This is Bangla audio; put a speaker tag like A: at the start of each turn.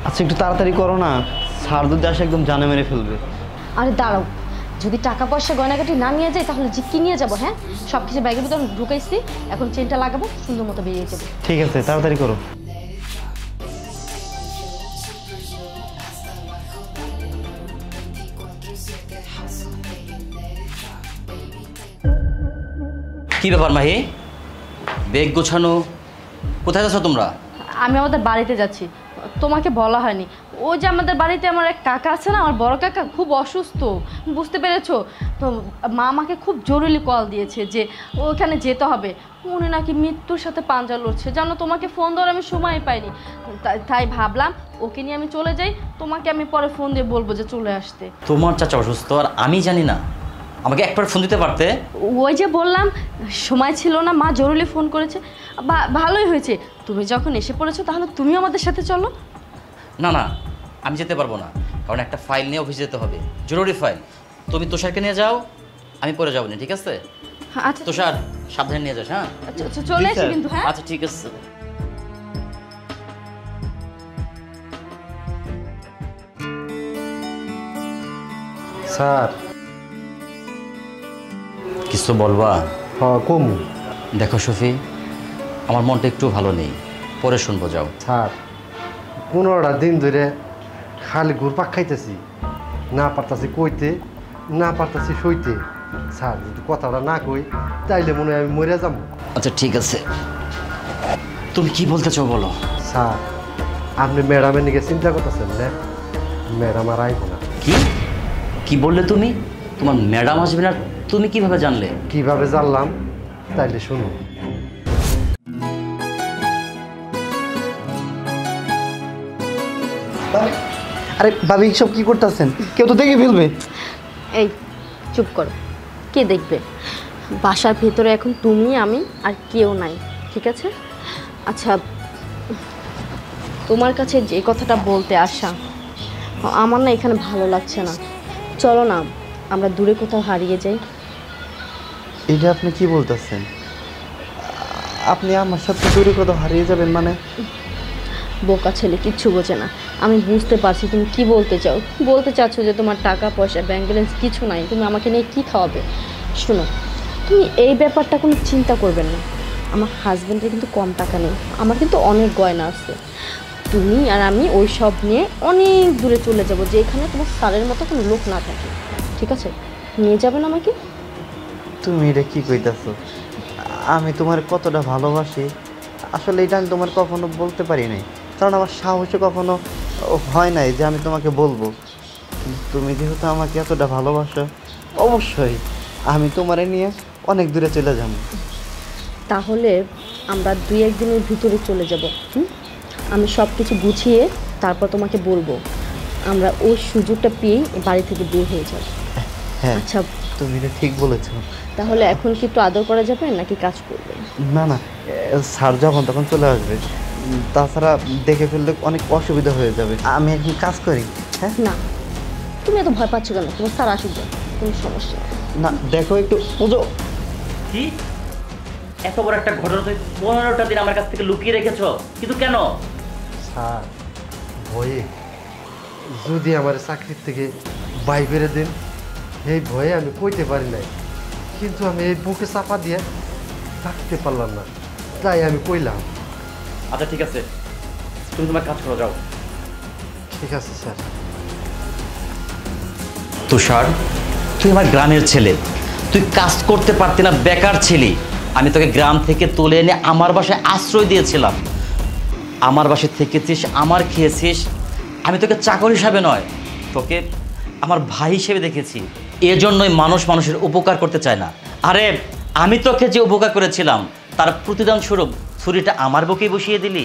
A: আচ্ছা একটু তাড়াতাড়ি করো না, স্যার যদি আসে একদম জানে মেরে ফেলবে।
B: আরে দাঁড়াও, যদি টাকা পয়সা গয়নাগাটি না নিয়ে যাই তাহলে যে কি নিয়ে যাবো? হ্যাঁ, সব কিছু ব্যাগের ভিতরে ঢুকাইছি, এখন চেনটা লাগাবো, সুন্দর মতো বেরিয়ে যাবো।
A: ঠিক আছে তাড়াতাড়ি করো।
C: কি ব্যাপার মাহি, ব্যাগ গোছানো, কোথায় যাচ্ছ তোমরা?
B: আমি আমাদের বাড়িতে যাচ্ছি, তোমাকে বলা হয়নি। ওই যে আমাদের বাড়িতে আমার এক কাকা আছে না, আমার বড় কাকা, খুব অসুস্থ, বুঝতে পেরেছো তো? মা আমাকে খুব জরুরি কল দিয়েছে যে ওখানে যেতে হবে। উনি নাকি মৃত্যুর সাথে পাঞ্জা লড়ছে, জানো, তোমাকে ফোন দেওয়ার আমি সময় পাইনি, তাই ভাবলাম ওকে নিয়ে আমি চলে যাই, তোমাকে আমি পরে ফোন দিয়ে বলবো যে চলে আসতে।
C: তোমার চাচা অসুস্থ আর আমি জানি না? আমাকে একবার ফোন দিতে পারতে।
B: ওই যে বললাম সময় ছিল না, মা জরুরি ফোন করেছে। ভালোই হয়েছে তুমি যখন এসে পড়েছো, তাহলে তুমিও আমাদের সাথে চলো।
C: না না, আমি যেতে পারবো না, কারণ একটা ফাইল নিয়ে অফিসে যেতে হবে, জরুরি ফাইল। তুমি তুষারকে নিয়ে যাও, আমি পরে যাবো না, ঠিক আছে?
B: আচ্ছা
C: তুষার সাবধানে নিয়ে যাস। হ্যাঁ
B: আচ্ছা, চলে এসে কিন্তু। হ্যাঁ
C: আচ্ছা ঠিক আছে।
D: স্যার
C: কিছু বলবা?
D: হ্যাঁ কম।
C: দেখো শফি, আমার মনটা একটু ভালো নেই, পরে শুনবো, যাও।
D: স্যার 15টা দিন ধরে খালি ঘুরপাক খাইতেছি, না পারতাছি কইতে, না পারতাছি সইতে। স্যার যদি কথাটা না কই তাইলে মনে হয় আমি মরে যাবো।
C: আচ্ছা ঠিক আছে, তুমি কি বলতে চাও বলো।
D: স্যার আপনি ম্যাডামের নিকে চিন্তা করতেছেন না? ম্যাডাম আর আইব না।
C: কি কি বললে তুমি? তোমার ম্যাডাম আসবে না? তুমি কিভাবে জানলে?
D: কিভাবে জানলাম তাইলে শুনুন।
A: আরে ভাবি সব কি করতেছেন? কেউ তো দেখে ফেলবে।
B: এই চুপ করো, কে দেখবে? বাসার ভেতরে এখন তুমি, আমি আর কেউ নাই, ঠিক আছে? আচ্ছা, তোমার কাছে যে কথাটা বলতে আসা, আমার না এখানে ভালো লাগছে না। চলো না আমরা দূরে কোথাও হারিয়ে যাই।
A: এটা আপনি কি বলতেছেন? আপনি আমার সাথে দূরে কোথাও হারিয়ে যাবেন মানে?
B: বোকা ছেলে, কিচ্ছু বোঝে না। আমি বুঝতে পারছি তুমি কি বলতে চাও। বলতে চাচ্ছ যে তোমার টাকা পয়সা ব্যাংক ব্যালেন্স কিছু নাই, তুমি আমাকে নিয়ে কি খাওয়াবে? শোনো, তুমি এই ব্যাপারটা কোনো চিন্তা করবেন না। আমার হাজব্যান্ডের কিন্তু কম টাকা নেই, আমার কিন্তু অনেক গয়না আছে। তুমি আর আমি ওই সব নিয়ে অনেক দূরে চলে যাব, যেখানে তোমার স্যারের মতো কোনো লোক না থাকে, ঠিক আছে? নিয়ে যাবেন আমাকে?
A: তুমি এটা কি কইতাছো? আমি তোমার কতটা ভালোবাসি আসলে এটা আমি তোমার কখনো বলতে পারি নাই, কারণ আমার সাহসে কখনো হয় নাই যে আমি তোমাকে বলবো। তুমি যেহেতু আমাকে এতটা ভালোবাসো, অবশ্যই আমি তোমারে নিয়ে অনেক দূরে চলে যাব।
B: তাহলে আমরা 2-1 দিনের ভিতরে চলে যাব। আমি সব কিছু গুছিয়ে তারপর তোমাকে বলবো। আমরা ওই সুযোগটা পেয়েই বাড়ি থেকে বের হয়ে যাব।
A: হ্যাঁ
B: আচ্ছা,
A: তুমি এটা ঠিক বলেছো।
B: তাহলে এখন কি একটু আদর করা যাবে নাকি কাজ করবে?
A: না না, স্যার যখন তখন চলে আসবে, তাছাড়া দেখে ফেললে অনেক অসুবিধা হয়ে যাবে। আমি এখন কাজ করি। হ্যাঁ
B: না, তুমি এত ভয় পাচ্ছ কেন? তোমার স্যার আসুক, কোনো সমস্যা নেই।
A: না দেখো একটু বুঝো।
C: কি এত বড় একটা ঘটনা তুমি 15টা দিন আমার কাছ থেকে লুকিয়ে রেখেছো, কিন্তু কেন?
D: স্যার ভয়ে, যদি আমার চাকরির থেকে বাই বেড়ে দেন, এই ভয়ে আমি কইতে পারি নাই। কিন্তু আমি এই বুকে চাপা দিয়ে থাকতে পারলাম না, তাই আমি কইলাম।
C: আচ্ছা ঠিক আছে, তুমি তোমার কাজ করো, যাও।
D: ঠিক আছে স্যার।
C: তুষার, তুই আমার গ্রামের ছেলে, তুই কাজ করতে পারতি না, বেকার ছিলি। আমি তোকে গ্রাম থেকে তুলে এনে আমার বাসায় আশ্রয় দিয়েছিলাম, আমার বাসায় থেকেছিস, আমার খেয়েছিস। আমি তোকে চাকর হিসাবে নয়, তোকে আমার ভাই হিসেবে দেখেছি। এজন্যই মানুষ মানুষের উপকার করতে চায় না। আরে আমি তোকে যে উপকার করেছিলাম তার প্রতিদান স্বরূপ ছুরিটা আমার বুকেই বসিয়ে দিলি।